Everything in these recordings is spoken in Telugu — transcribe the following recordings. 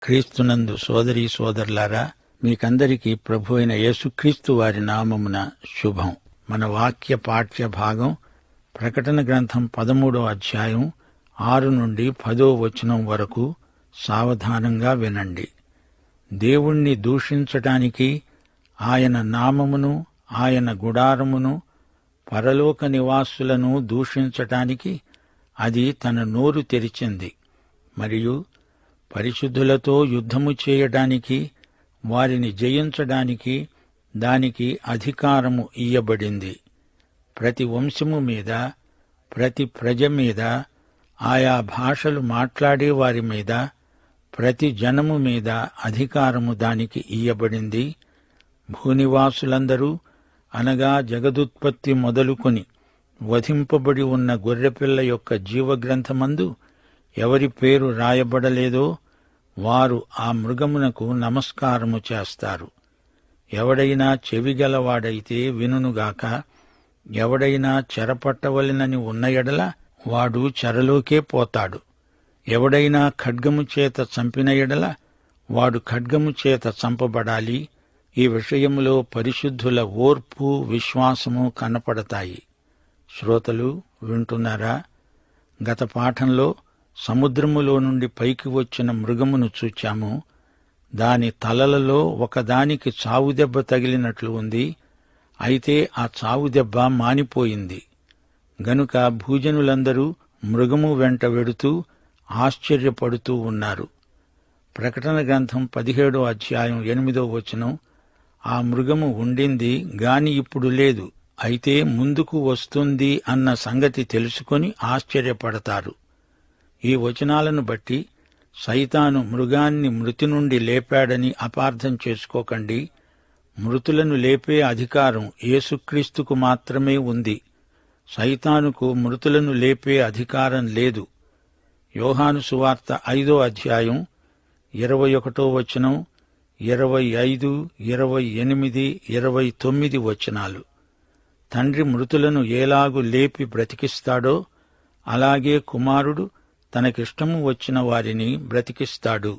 క్రీస్తునందు సోదరీ సోదరులారా, మీకందరికీ ప్రభు అయిన యేసుక్రీస్తు వారి నామమున శుభం. మన వాక్య పాఠ్య భాగం ప్రకటన గ్రంథం 13వ అధ్యాయం 6 నుండి 10వ వచనం వరకు. సావధానంగా వినండి. దేవుణ్ణి దూషించటానికి, ఆయన నామమును, ఆయన గుడారమును, పరలోక నివాసులను దూషించటానికి అది తన నోరు తెరిచింది. మరియు పరిశుద్ధులతో యుద్ధము చేయడానికి, వారిని జయించడానికి దానికి అధికారము ఇయ్యబడింది. ప్రతి వంశము మీద, ప్రతి ప్రజ మీద, ఆయా భాషలు మాట్లాడే వారి మీద, ప్రతి జనము మీద అధికారము దానికి ఇయ్యబడింది. భూనివాసులందరూ, అనగా జగదుత్పత్తి మొదలుకొని వధింపబడి ఉన్న గొర్రెపిల్ల యొక్క జీవగ్రంథమందు ఎవరి పేరు రాయబడలేదో వారు ఆ మృగమునకు నమస్కారము చేస్తారు. ఎవడైనా చెవిగలవాడైతే వినుగాక. ఎవడైనా చెరపట్టవలెనని ఉన్న ఎడల వాడు చెరలోకే పోతాడు. ఎవడైనా ఖడ్గము చేత చంపిన ఎడల వాడు ఖడ్గము చేత చంపబడాలి. ఈ విషయములో పరిశుద్ధుల ఓర్పు, విశ్వాసము కనపడతాయి. శ్రోతలు వింటున్నారా? గత పాఠంలో సముద్రములో నుండి పైకి వచ్చిన మృగమును చూచాము. దాని తలలలో ఒకదానికి చావుదెబ్బ తగిలినట్లు ఉంది. అయితే ఆ చావుదెబ్బ మానిపోయింది. గనుక భూజనులందరూ మృగము వెంట వెడుతూ ఆశ్చర్యపడుతూ ఉన్నారు. ప్రకటన గ్రంథం 17వ అధ్యాయం 8వ వచనం, ఆ మృగము ఉండింది గాని ఇప్పుడు లేదు, అయితే ముందుకు వస్తుంది అన్న సంగతి తెలుసుకొని ఆశ్చర్యపడతారు. ఈ వచనాలను బట్టి సైతాను మృగాన్ని మృతి నుండి లేపాడని అపార్థం చేసుకోకండి. మృతులను లేపే అధికారం యేసుక్రీస్తుకు మాత్రమే ఉంది. సైతానుకు మృతులను లేపే అధికారం లేదు. యోహాను సువార్త 5వ అధ్యాయం 21వ వచనం, 25, 28, 29 వచనాలు. తండ్రి మృతులను ఎలాగు లేపి బ్రతికిస్తాడో అలాగే కుమారుడు తనకిష్టము వచ్చిన వారిని బ్రతికిస్తాడు.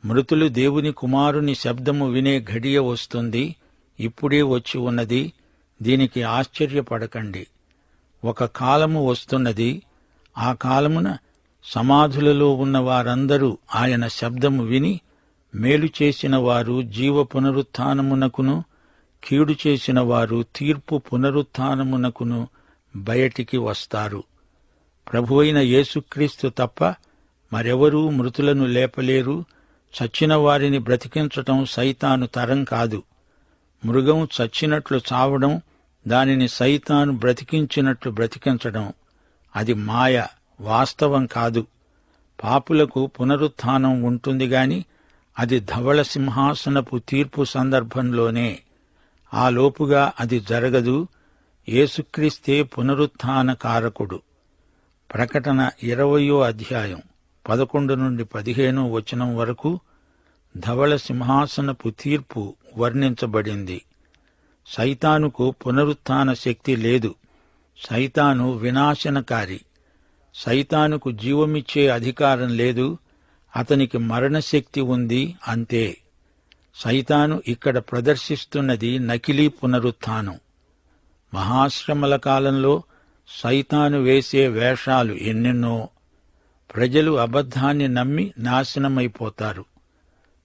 మృతులు దేవుని కుమారుని శబ్దము వినే ఘడియ వస్తుంది, ఇప్పుడే వచ్చి ఉన్నది. దీనికి ఆశ్చర్యపడకండి. ఒక కాలము వస్తున్నది. ఆ కాలమున సమాధులలో ఉన్న వారందరూ ఆయన శబ్దము విని, మేలు చేసిన వారు జీవ పునరుత్థానమునకును, కీడు చేసిన వారు తీర్పు పునరుత్థానమునకును బయటికి వస్తారు. ప్రభువైన యేసుక్రీస్తు తప్ప మరెవరూ మృతులను లేపలేరు. చచ్చిన వారిని బ్రతికించటం సైతాను తరం కాదు. మృగం చచ్చినట్లు చావడం, దానిని సైతాను బ్రతికించినట్లు బ్రతికించడం అది మాయ, వాస్తవం కాదు. పాపులకు పునరుత్థానం ఉంటుంది గాని అది ధవళ సింహాసనపు తీర్పు సందర్భంలోనే. ఆ లోపుగా అది జరగదు. యేసుక్రీస్తే పునరుత్థాన కారకుడు. ప్రకటన 20వ అధ్యాయం 11 నుండి 15వ వచనం వరకు ధవళ సింహాసనపు తీర్పు వర్ణించబడింది. సైతానుకు పునరుత్థాన శక్తి లేదు. సైతాను వినాశనకారి. సైతానుకు జీవమిచ్చే అధికారం లేదు. అతనికి మరణశక్తి ఉంది, అంతే. సైతాను ఇక్కడ ప్రదర్శిస్తున్నది నకిలీ పునరుత్థానం. మహాశ్రమల కాలంలో సైతాను వేసే వేషాలు ఎన్నెన్నో. ప్రజలు అబద్ధాన్ని నమ్మి నాశనమైపోతారు.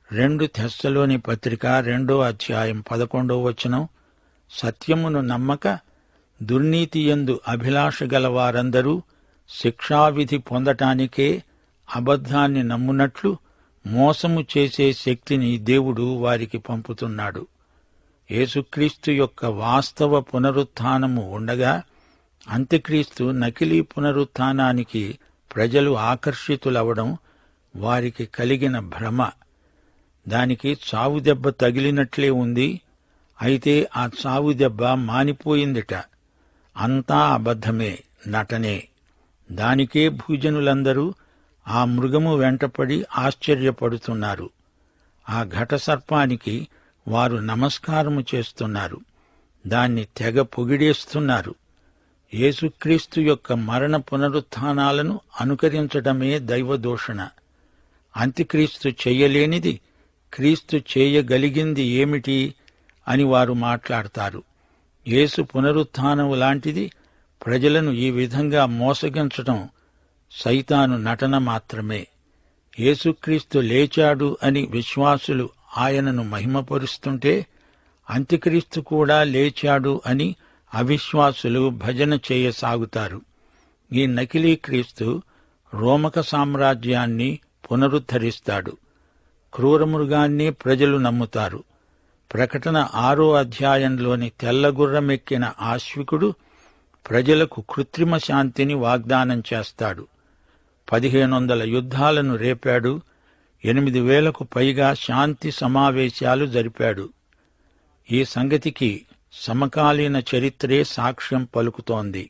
2 తెస్సలోని పత్రిక 2వ అధ్యాయం 11వ వచనం, సత్యమును నమ్మక దుర్నీతియందు అభిలాష గల వారందరూ శిక్షావిధి పొందటానికే అబద్ధాన్ని నమ్మునట్లు మోసము చేసే శక్తిని దేవుడు వారికి పంపుతున్నాడు. యేసుక్రీస్తు యొక్క వాస్తవ పునరుత్థానము ఉండగా అంత్యక్రీస్తు నకిలీ పునరుత్థానానికి ప్రజలు ఆకర్షితులవడం వారికి కలిగిన భ్రమ. దానికి చావుదెబ్బ తగిలినట్లే ఉంది. అయితే ఆ చావుదెబ్బ మానిపోయిందిట. అంతా అబద్ధమే, నటనే. దానికే భూజనులందరూ ఆ మృగము వెంటపడి ఆశ్చర్యపడుతున్నారు. ఆ ఘటసర్పానికి వారు నమస్కారము చేస్తున్నారు. దాన్ని తెగ పొగిడేస్తున్నారు. యేసుక్రీస్తు యొక్క మరణ పునరుత్థానాలను అనుకరించటమే దైవదూషణ. అంత్యక్రీస్తు చెయ్యలేనిది క్రీస్తు చేయగలిగింది ఏమిటి అని వారు మాట్లాడతారు. యేసు పునరుత్థానం లాంటిది ప్రజలను ఈ విధంగా మోసగించటం సైతాను నటన మాత్రమే. యేసుక్రీస్తు లేచాడు అని విశ్వాసులు ఆయనను మహిమపరుస్తుంటే అంత్యక్రీస్తు కూడా లేచాడు అని అవిశ్వాసులు భజన చేయసాగుతారు. ఈ నకిలీ క్రీస్తు రోమక సామ్రాజ్యాన్ని పునరుద్ధరిస్తాడు. క్రూరమృగాన్ని ప్రజలు నమ్ముతారు. ప్రకటన 6వ అధ్యాయంలోని తెల్లగుర్రమెక్కిన ఆశ్వికుడు ప్రజలకు కృత్రిమ శాంతిని వాగ్దానం చేస్తాడు. 1500 యుద్ధాలను రేపాడు. 8,000కు పైగా శాంతి సమావేశాలు జరిపాడు. ఈ సంగతికి సమకాలీన చరిత్రే సాక్ష్యం పలుకుతోంది.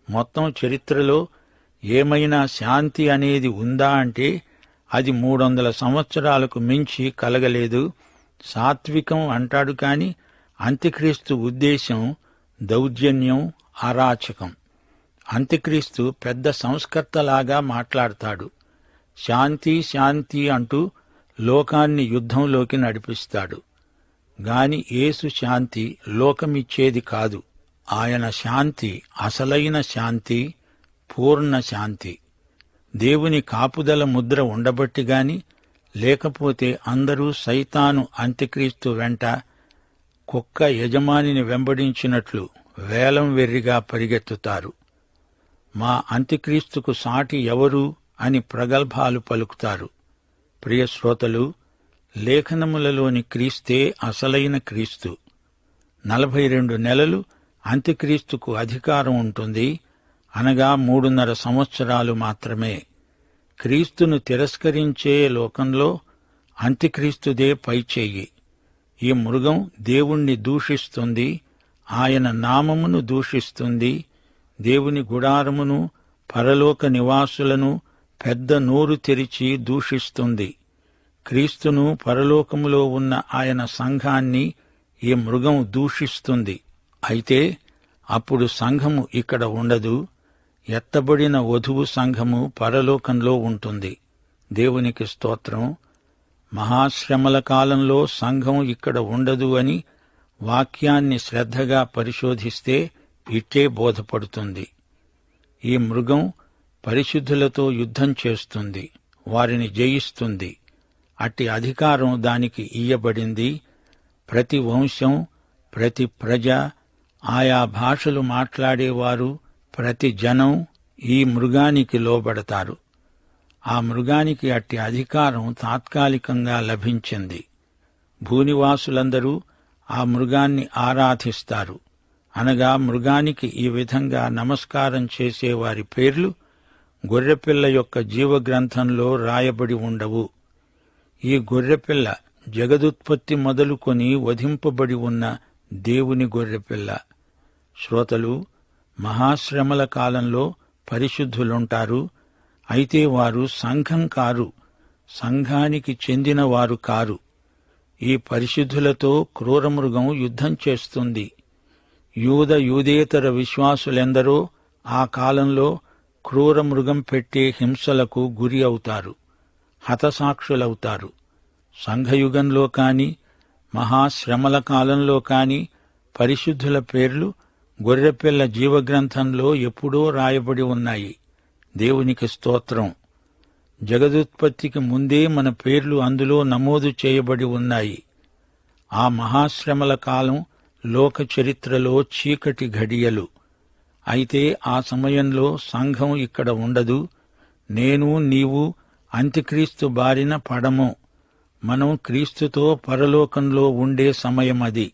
మొత్తం చరిత్రలో ఏమైనా శాంతి అనేది ఉందా అంటే అది 300 సంవత్సరాలకు మించి కలగలేదు. సాత్వికం అంటాడు కాని అంత్యక్రీస్తు ఉద్దేశం దౌర్జన్యం, అరాచకం. అంత్యక్రీస్తు పెద్ద సంస్కర్తలాగా మాట్లాడతాడు. శాంతి శాంతి అంటూ లోకాన్ని యుద్ధంలోకి నడిపిస్తాడు. గాని యేసు శాంతి లోకమిచ్చేది కాదు. ఆయన శాంతి అసలైన శాంతి, పూర్ణ శాంతి. దేవుని కాపుదల ముద్ర ఉండబట్టిగాని, లేకపోతే అందరూ సైతాను అంత్యక్రీస్తు వెంట కుక్క యజమానిని వెంబడించినట్లు వేలం వెర్రిగా పరిగెత్తుతారు. మా అంత్యక్రీస్తుకు సాటి ఎవరు అని ప్రగల్భాలు పలుకుతారు. ప్రియశ్రోతలు, లేఖనములలోని క్రీస్తే అసలైన క్రీస్తు. 42 నెలలు అంత్యక్రీస్తుకు అధికారం ఉంటుంది, అనగా 3.5 సంవత్సరాలు మాత్రమే. క్రీస్తును తిరస్కరించే లోకంలో అంత్యక్రీస్తుదే పైచేయి. ఈ మృగం దేవుణ్ణి దూషిస్తుంది, ఆయన నామమును దూషిస్తుంది, దేవుని గుడారమును, పరలోక నివాసులను పెద్ద నోరు తెరిచి దూషిస్తుంది. క్రీస్తును, పరలోకములో ఉన్న ఆయన సంఘాన్ని ఈ మృగం దూషిస్తుంది. అయితే అప్పుడు సంఘము ఇక్కడ ఉండదు. ఎత్తబడిన వధువు సంఘము పరలోకంలో ఉంటుంది. దేవునికి స్తోత్రం. మహాశ్రమల కాలంలో సంఘం ఇక్కడ ఉండదు అని వాక్యాన్ని శ్రద్ధగా పరిశోధిస్తే ఇట్టే బోధపడుతుంది. ఈ మృగం పరిశుద్ధులతో యుద్ధం చేస్తుంది, వారిని జయిస్తుంది. అట్టి అధికారం దానికి ఇయ్యబడింది. ప్రతి వంశం, ప్రతి ప్రజ, ఆయా భాషలు మాట్లాడేవారు, ప్రతి జనం ఈ మృగానికి లోబడతారు. ఆ మృగానికి అట్టి అధికారం తాత్కాలికంగా లభించింది. భూనివాసులందరూ ఆ మృగాన్ని ఆరాధిస్తారు. అనగా మృగానికి ఈ విధంగా నమస్కారం చేసేవారి పేర్లు గొర్రెపిల్ల యొక్క జీవగ్రంథంలో రాయబడి ఉండవు. ఈ గొర్రెపిల్ల జగదుత్పత్తి మొదలుకొని వధింపబడి ఉన్న దేవుని గొర్రెపిల్ల. శ్రోతలు, మహాశ్రమల కాలంలో పరిశుద్ధులుంటారు. అయితే వారు సంఘం కారు, సంఘానికి చెందినవారు కారు. ఈ పరిశుద్ధులతో క్రూరమృగం యుద్ధం చేస్తుంది. యూదేతర విశ్వాసులెందరో ఆ కాలంలో క్రూరమృగం పెట్టే హింసలకు గురి అవుతారు, హతసాక్షులవుతారు. సంఘయుగంలో కాని, మహాశ్రమల కాలంలో కాని పరిశుద్ధుల పేర్లు గొర్రెపిల్ల జీవగ్రంథంలో ఎప్పుడో రాయబడి ఉన్నాయి. దేవునికి స్తోత్రం. జగదుత్పత్తికి ముందే మన పేర్లు అందులో నమోదు చేయబడి ఉన్నాయి. ఆ మహాశ్రమల కాలం లోక చరిత్రలో చీకటి ఘడియలు. అయితే ఆ సమయంలో సంఘం ఇక్కడ ఉండదు. నేను, నీవు అంత్యక్రీస్తు బారిన పడము. మనం క్రీస్తుతో పరలోకంలో ఉండే సమయమది.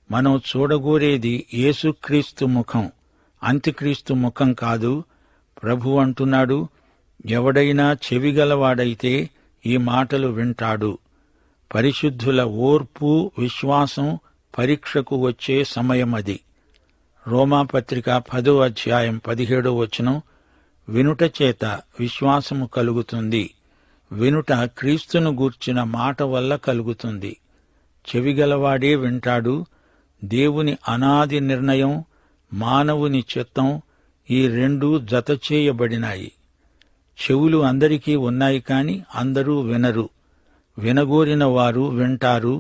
మనం చూడగోరేది యేసుక్రీస్తు ముఖం, అంత్యక్రీస్తు ముఖం కాదు. ప్రభు అంటున్నాడు, ఎవడైనా చెవిగలవాడైతే ఈ మాటలు వింటాడు. పరిశుద్ధుల ఓర్పు, విశ్వాసం పరీక్షకు వచ్చే సమయమది. రోమాపత్రిక 10వ అధ్యాయం 17వ వచనం, వినుట చేత విశ్వాసము కలుగుతుంది, వినుట క్రీస్తును గూర్చిన మాట వల్ల కలుగుతుంది. చెవిగలవాడే వింటాడు. దేవుని అనాది నిర్ణయం, మానవుని చిత్తం, ఈ రెండూ జతచేయబడినాయి. చెవులు అందరికీ ఉన్నాయి కాని అందరూ వినరు. వినగోరిన వారు వింటారు,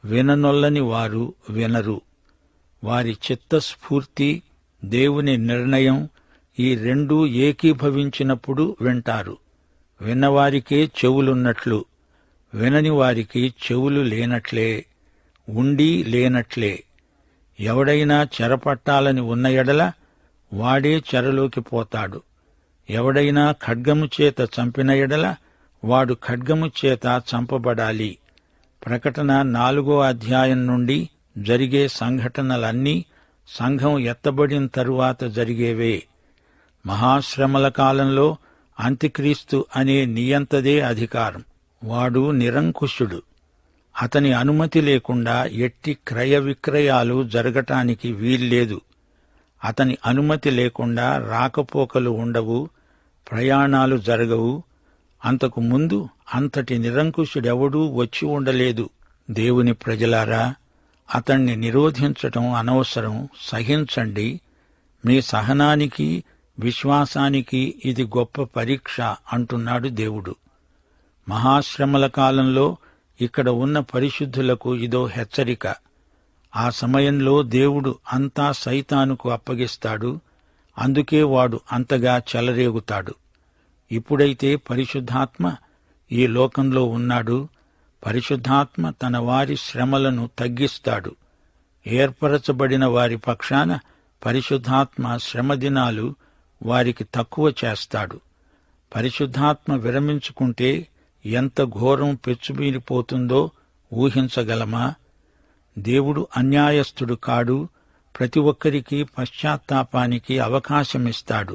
విననొల్లని వారు వినరు. వారి చిత్తస్ఫూర్తి, దేవుని నిర్ణయం ఈ రెండూ ఏకీభవించినప్పుడు వింటారు. విన్నవారికే చెవులున్నట్లు, వినని వారికి చెవులు లేనట్లే, ఉండి లేనట్లే. ఎవడైనా చెరపట్టాలని ఉన్న ఎడల వాడే చెరలోకి పోతాడు. ఎవడైనా ఖడ్గము చేత చంపిన ఎడల వాడు ఖడ్గము చేత చంపబడాలి. ప్రకటన 4వ అధ్యాయం నుండి జరిగే సంఘటనలన్నీ సంఘం ఎత్తబడిన తరువాత జరిగేవే. మహాశ్రమల కాలంలో అంత్యక్రీస్తు అనే నియంతదే అధికారం. వాడు నిరంకుశుడు. అతని అనుమతి లేకుండా ఎట్టి క్రయ విక్రయాలు జరగటానికి వీల్లేదు. అతని అనుమతి లేకుండా రాకపోకలు ఉండవు, ప్రయాణాలు జరగవు. అంతకు ముందు అంతటి నిరంకుశుడెవడూ వచ్చి ఉండలేదు. దేవుని ప్రజలారా, అతణ్ణి నిరోధించటం అనవసరం, సహించండి. మీ సహనానికి, విశ్వాసానికి ఇది గొప్ప పరీక్ష అంటున్నాడు దేవుడు. మహాశ్రమల కాలంలో ఇక్కడ ఉన్న పరిశుద్ధులకు ఇదో హెచ్చరిక. ఆ సమయంలో దేవుడు అంతా సైతానుకు అప్పగిస్తాడు. అందుకే వాడు అంతగా చెలరేగుతాడు. ఇప్పుడైతే పరిశుద్ధాత్మ ఈ లోకంలో ఉన్నాడు. పరిశుద్ధాత్మ తన వారి శ్రమలను తగ్గిస్తాడు. ఏర్పరచబడిన వారి పక్షాన పరిశుద్ధాత్మ శ్రమదినాలు వారికి తక్కువ చేస్తాడు. పరిశుద్ధాత్మ విరమించుకుంటే ఎంత ఘోరం పెచ్చుమీరిపోతుందో ఊహించగలమా? దేవుడు అన్యాయస్థుడు కాడు. ప్రతి ఒక్కరికి పశ్చాత్తాపానికి అవకాశమిస్తాడు.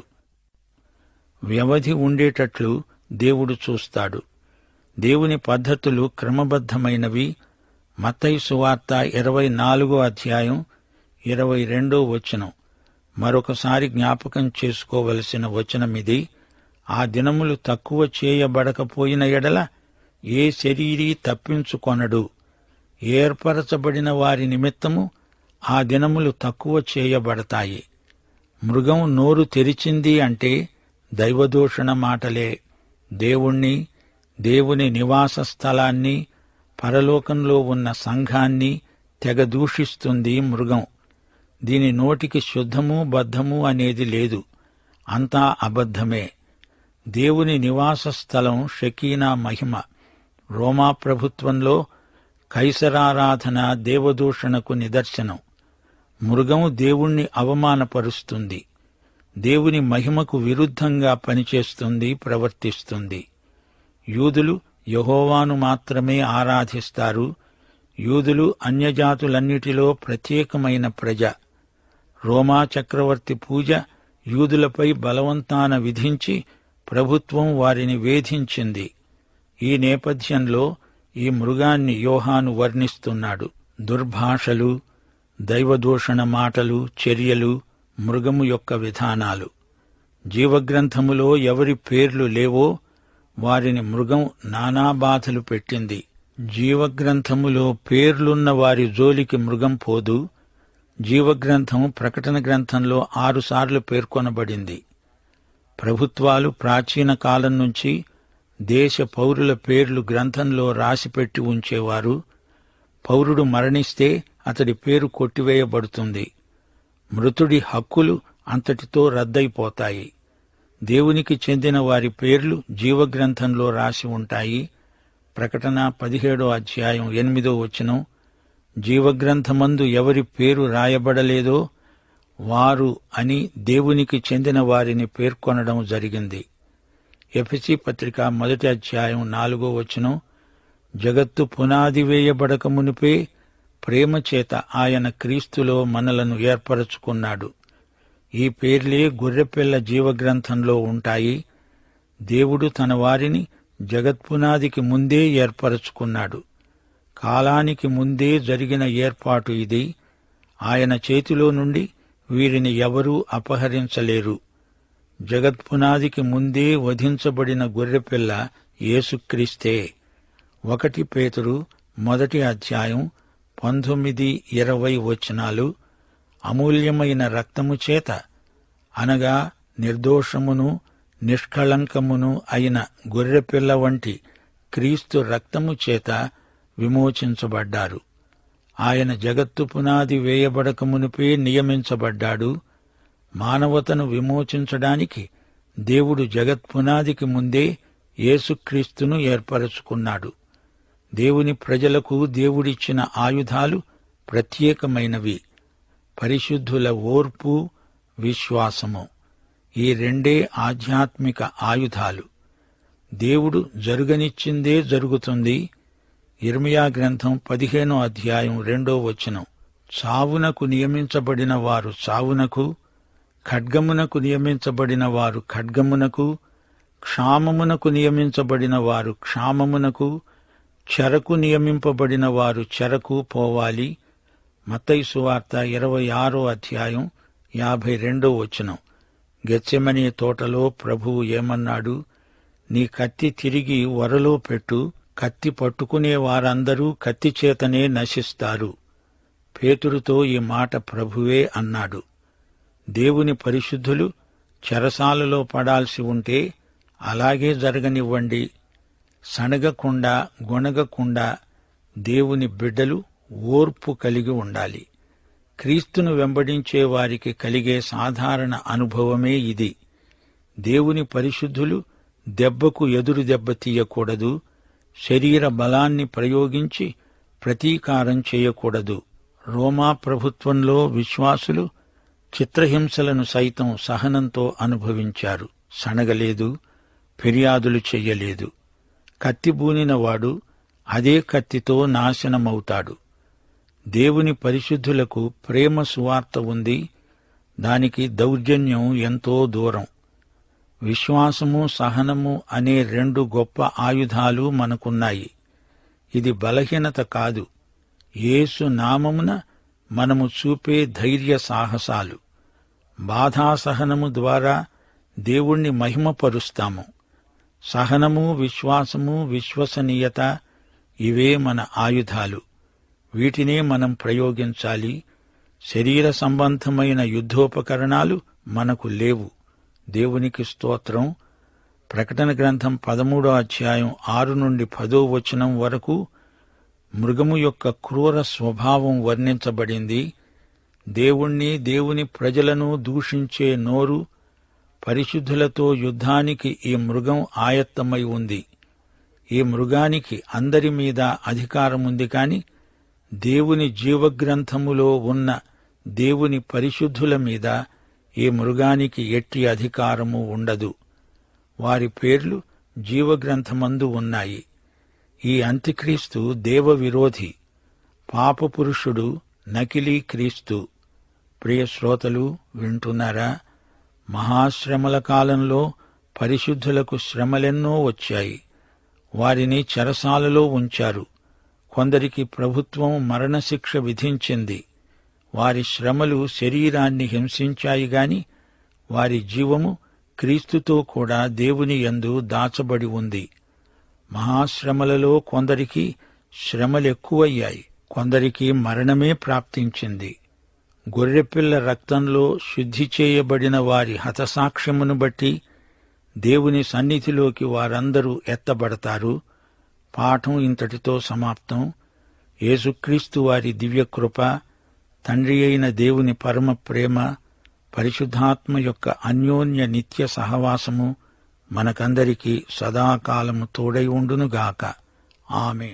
వ్యవధి ఉండేటట్లు దేవుడు చూస్తాడు. దేవుని పద్ధతులు క్రమబద్ధమైనవి. మత్తయి సువార్త 24వ అధ్యాయం 22వ వచనం. మరొకసారి జ్ఞాపకం చేసుకోవలసిన వచనమిది. ఆ దినములు తక్కువ చేయబడకపోయిన ఎడల ఏ శరీరీ తప్పించుకొనడు. ఏర్పరచబడిన వారి నిమిత్తము ఆ దినములు తక్కువ చేయబడతాయి. మృగం నోరు తెరిచింది అంటే దైవదూషణ మాటలే. దేవుణ్ణి, దేవుని నివాస స్థలాన్ని, పరలోకంలో ఉన్న సంఘాన్ని తెగ దూషిస్తుంది మృగం. దీని నోటికి శుద్ధము బద్ధము అనేది లేదు. అంతా అబద్ధమే. దేవుని నివాస స్థలం షకీనా మహిమ. రోమా ప్రభుత్వంలో కైసరారాధన దేవదూషణకు నిదర్శనం. మృగం దేవుణ్ణి అవమానపరుస్తుంది. దేవుని మహిమకు విరుద్ధంగా పనిచేస్తుంది, ప్రవర్తిస్తుంది. యూదులు యెహోవాను మాత్రమే ఆరాధిస్తారు. యూదులు అన్యజాతులన్నిటిలో ప్రత్యేకమైన ప్రజ. రోమా చక్రవర్తి పూజ యూదులపై బలవంతాన విధించి ప్రభుత్వం వారిని వేధించింది. ఈ నేపథ్యంలో ఈ మృగాన్ని యోహాను వర్ణిస్తున్నాడు. దుర్భాషలు, దైవదూషణ మాటలు, చర్యలు మృగము యొక్క విధానాలు. జీవగ్రంథములో ఎవరి పేర్లు లేవో వారిని మృగం నానా బాధలు పెట్టింది. జీవగ్రంథములో పేర్లున్న వారి జోలికి మృగం పోదు. జీవగ్రంథం ప్రకటన గ్రంథంలో 6 సార్లు పేర్కొనబడింది. ప్రభుత్వాలు ప్రాచీన కాలం నుంచి దేశ పౌరుల పేర్లు గ్రంథంలో రాసిపెట్టి ఉంచేవారు. పౌరుడు మరణిస్తే అతడి పేరు కొట్టివేయబడుతుంది. మృతుడి హక్కులు అంతటితో రద్దయిపోతాయి. దేవునికి చెందిన వారి పేర్లు జీవగ్రంథంలో రాసి ఉంటాయి. ప్రకటన 17వ అధ్యాయం 8వ వచనం. జీవగ్రంథమందు ఎవరి పేరు రాయబడలేదో వారు అని దేవునికి చెందిన వారిని పేర్కొనడం జరిగింది. ఎఫెసీ పత్రిక 1వ అధ్యాయం 4వ వచనం. జగత్తు పునాది వేయబడక మునిపే ప్రేమ చేత ఆయన క్రీస్తులో మనలను ఏర్పరచుకున్నాడు. ఈ పేర్లే గొర్రెపిల్ల జీవగ్రంథంలో ఉంటాయి. దేవుడు తన వారిని జగత్పునాదికి ముందే ఏర్పరచుకున్నాడు. కాలానికి ముందే జరిగిన ఏర్పాటు ఇది. ఆయన చేతిలో నుండి వీరిని ఎవరూ అపహరించలేరు. జగత్పునాదికి ముందే వధించబడిన గొర్రెపిల్ల యేసుక్రీస్తే. 1 పేతురు 1వ అధ్యాయం 19, 20 వచనాలు. అమూల్యమైన రక్తము చేత అనగా నిర్దోషమును నిష్కళంకమును అయిన గొర్రెపిల్ల వంటి క్రీస్తు రక్తము చేత విమోచించబడ్డారు. ఆయన జగత్తు పునాది వేయబడక మునుపే నియమించబడ్డాడు. మానవతను విమోచించడానికి దేవుడు జగత్పునాదికి ముందే యేసుక్రీస్తును ఏర్పరచుకున్నాడు. దేవుని ప్రజలకు దేవుడిచ్చిన ఆయుధాలు ప్రత్యేకమైనవి. పరిశుద్ధుల ఓర్పు, విశ్వాసము. ఈ రెండే ఆధ్యాత్మిక ఆయుధాలు. దేవుడు జరుగనిచ్చిందే జరుగుతుంది. యిర్మీయా గ్రంథం 15వ అధ్యాయం 2వ వచనం. చావునకు నియమించబడిన వారు చావునకు, ఖడ్గమునకు నియమించబడిన వారు ఖడ్గమునకు, క్షామమునకు నియమించబడిన వారు క్షామమునకు, చెరకు నియమింపబడిన వారు చెరకు పోవాలి. మత్తయి సువార్త 26వ అధ్యాయం 52వ వచనం. గెత్సెమనే తోటలో ప్రభువు ఏమన్నాడు? నీ కత్తి తిరిగి వరలో పెట్టు. కత్తి పట్టుకునే వారందరూ కత్తి చేతనే నశిస్తారు. పేతురుతో ఈ మాట ప్రభువే అన్నాడు. దేవుని పరిశుద్ధులు చెరసాలలో పడాల్సి ఉంటే అలాగే జరగనివ్వండి. సణగకుండా, గొణగకుండా దేవుని బిడ్డలు ఓర్పు కలిగి ఉండాలి. క్రీస్తును వెంబడించే వారికి కలిగే సాధారణ అనుభవమే ఇది. దేవుని పరిశుద్ధులు దెబ్బకు ఎదురు దెబ్బ తీయకూడదు. శరీర బలాన్ని ప్రయోగించి ప్రతీకారం చేయకూడదు. రోమా ప్రభుత్వంలో విశ్వాసులు చిత్రహింసలను సైతం సహనంతో అనుభవించారు. సణగలేదు, ఫిర్యాదులు చెయ్యలేదు. కత్తిబూనినవాడు అదే కత్తితో నాశనమవుతాడు. దేవుని పరిశుద్ధులకు ప్రేమ సువార్త ఉంది. దానికి దౌర్జన్యం ఎంతో దూరం. విశ్వాసము, సహనము అనే రెండు గొప్ప ఆయుధాలు మనకున్నాయి. ఇది బలహీనత కాదు. యేసు నామమున మనము చూపే ధైర్య సాహసాలు. బాధాసహనము ద్వారా దేవుణ్ణి మహిమపరుస్తాము. సహనము, విశ్వాసము, విశ్వసనీయత ఇవే మన ఆయుధాలు. వీటినే మనం ప్రయోగించాలి. శరీర సంబంధమైన యుద్ధోపకరణాలు మనకు లేవు. దేవునికి స్తోత్రం. ప్రకటన గ్రంథం 13వ అధ్యాయం 6 నుండి 10వ వచనం వరకు మృగము యొక్క క్రూర స్వభావం వర్ణించబడింది. దేవుణ్ణి, దేవుని ప్రజలను దూషించే నోరు, పరిశుద్ధులతో యుద్ధానికి ఈ మృగం ఆయత్తమై ఉంది. ఈ మృగానికి అందరి మీద అధికారముంది కాని దేవుని జీవగ్రంథములో ఉన్న దేవుని పరిశుద్ధుల మీద ఈ మృగానికి ఎట్టి అధికారము ఉండదు. వారి పేర్లు జీవగ్రంథమందు ఉన్నాయి. ఈ అంత్యక్రీస్తు దేవ విరోధి, పాపపురుషుడు, నకిలీ క్రీస్తు. ప్రియ శ్రోతలు, వింటున్నారా? మహాశ్రమల కాలంలో పరిశుద్ధులకు శ్రమలెన్నో వచ్చాయి. వారిని చెరసాలలో ఉంచారు. కొందరికి ప్రభుత్వం మరణశిక్ష విధించింది. వారి శ్రమలు శరీరాన్ని హింసించాయి గాని వారి జీవము క్రీస్తుతో కూడా దేవుని యందు దాచబడి ఉంది. మహాశ్రమలలో కొందరికి శ్రమలెక్కువయ్యాయి. కొందరికి మరణమే ప్రాప్తించింది. గొర్రెపిల్ల రక్తంలో శుద్ధి చేయబడిన వారి హతసాక్ష్యమును బట్టి దేవుని సన్నిధిలోకి వారందరూ ఎత్తబడతారు. పాఠం ఇంతటితో సమాప్తం. యేసుక్రీస్తు వారి దివ్యకృప, తండ్రి అయిన దేవుని పరమ ప్రేమ, పరిశుద్ధాత్మ యొక్క అన్యోన్య నిత్య సహవాసము మనకందరికీ సదాకాలము తోడై ఉండునుగాక. ఆమేన్.